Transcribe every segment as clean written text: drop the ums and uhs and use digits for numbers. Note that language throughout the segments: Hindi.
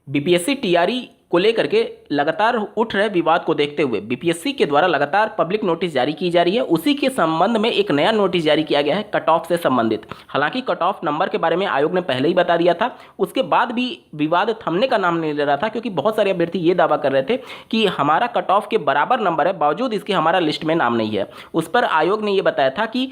बीपीएससी टीआरई को लेकर के लगातार उठ रहे विवाद को देखते हुए बीपीएससी के द्वारा लगातार पब्लिक नोटिस जारी की जा रही है। उसी के संबंध में एक नया नोटिस जारी किया गया है कट ऑफ से संबंधित। हालांकि कट ऑफ नंबर के बारे में आयोग ने पहले ही बता दिया था, उसके बाद भी विवाद थमने का नाम नहीं ले रहा था, क्योंकि बहुत सारे अभ्यर्थी ये दावा कर रहे थे कि हमारा कट ऑफ के बराबर नंबर है, बावजूद इसके हमारा लिस्ट में नाम नहीं है। उस पर आयोग ने ये बताया था कि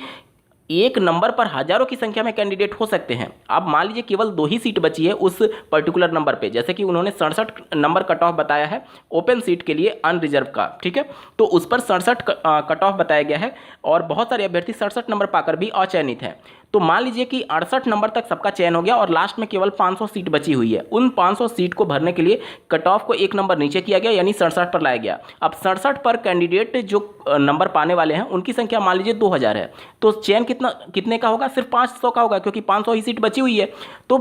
एक नंबर पर हजारों की संख्या में कैंडिडेट हो सकते हैं। अब मान लीजिए केवल 2 ही सीट बची है उस पर्टिकुलर नंबर पे, जैसे कि उन्होंने 67 नंबर कट ऑफ बताया है ओपन सीट के लिए अनरिजर्व का, ठीक है। तो उस पर 67 कट ऑफ बताया गया है और बहुत सारे अभ्यर्थी 67 नंबर पाकर भी अचयनित हैं। तो मान लीजिए कि 68 नंबर तक सबका चयन हो गया और लास्ट में केवल 500 सीट बची हुई है। उन 500 सीट को भरने के लिए कट ऑफ को एक नंबर नीचे किया गया, यानी 67 पर लाया गया। अब 67 पर कैंडिडेट जो नंबर पाने वाले हैं उनकी संख्या मान लीजिए 2000 है, तो चयन कितने का होगा? सिर्फ 500 का होगा, क्योंकि 500 ही सीट बची हुई है। तो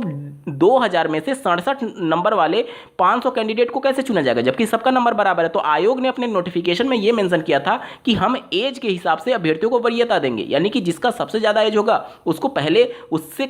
2000 में से 67 नंबर वाले 500 कैंडिडेट को कैसे चुना जाएगा, जबकि सबका नंबर बराबर है? तो आयोग ने अपने नोटिफिकेशन में ये मेंशन किया था कि हम एज के हिसाब से अभ्यर्थियों को वरीयता देंगे, यानी कि जिसका सबसे ज़्यादा एज होगा उसको पहले, उससे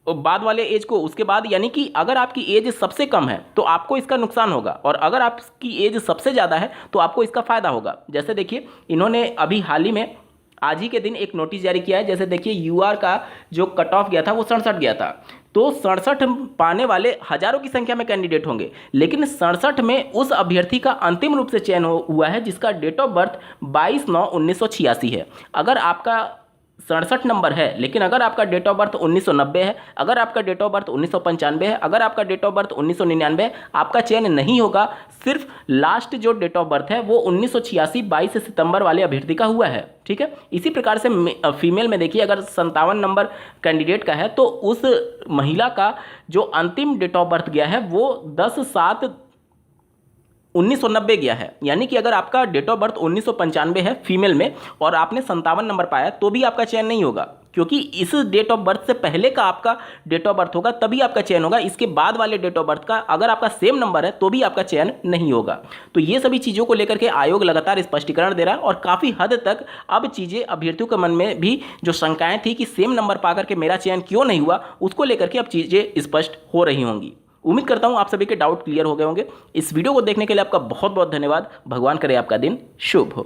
बाद वाले एज को उसके बाद, यानी कि अगर आपकी एज सबसे कम है तो आपको इसका नुकसान होगा, और अगर आपकी एज सबसे ज़्यादा है तो आपको इसका फ़ायदा होगा। जैसे देखिए, इन्होंने अभी हाल ही में आज ही के दिन एक नोटिस जारी किया है। जैसे देखिए, यूआर का जो कट ऑफ गया था वो 67 गया था, तो 67 पाने वाले हजारों की संख्या में कैंडिडेट होंगे, लेकिन 67 में उस अभ्यर्थी का अंतिम रूप से चयन हुआ है जिसका डेट ऑफ बर्थ 22/9/1986 है। अगर आपका 67 नंबर है, लेकिन अगर आपका डेट ऑफ बर्थ 1990 है, अगर आपका डेट ऑफ बर्थ 1995 है, अगर आपका डेट ऑफ बर्थ 1999 है, आपका चयन नहीं होगा। सिर्फ लास्ट जो डेट ऑफ बर्थ है वो 1986 22 सितंबर वाले अभ्यर्थी का हुआ है, ठीक है। इसी प्रकार से फीमेल में देखिए, अगर 57 नंबर कैंडिडेट का है तो उस महिला का जो अंतिम डेट ऑफ बर्थ गया है वो 10/7/1990 गया है। यानी कि अगर आपका डेट ऑफ बर्थ 1995 है फीमेल में और आपने 57 नंबर पाया तो भी आपका चयन नहीं होगा, क्योंकि इस डेट ऑफ बर्थ से पहले का आपका डेट ऑफ बर्थ होगा, तभी आपका चयन होगा। इसके बाद वाले डेट ऑफ बर्थ का अगर आपका सेम नंबर है तो भी आपका चयन नहीं होगा। तो ये सभी चीज़ों को लेकर के आयोग लगातार स्पष्टीकरण दे रहा है, और काफ़ी हद तक अब चीज़ें अभ्यर्थियों के मन में भी जो शंकाएं थी कि सेम नंबर पाकर के मेरा चयन क्यों नहीं हुआ, उसको लेकर के अब चीज़ें स्पष्ट हो रही होंगी। उम्मीद करता हूं आप सभी के डाउट क्लियर हो गए होंगे। इस वीडियो को देखने के लिए आपका बहुत बहुत धन्यवाद। भगवान करे आपका दिन शुभ हो।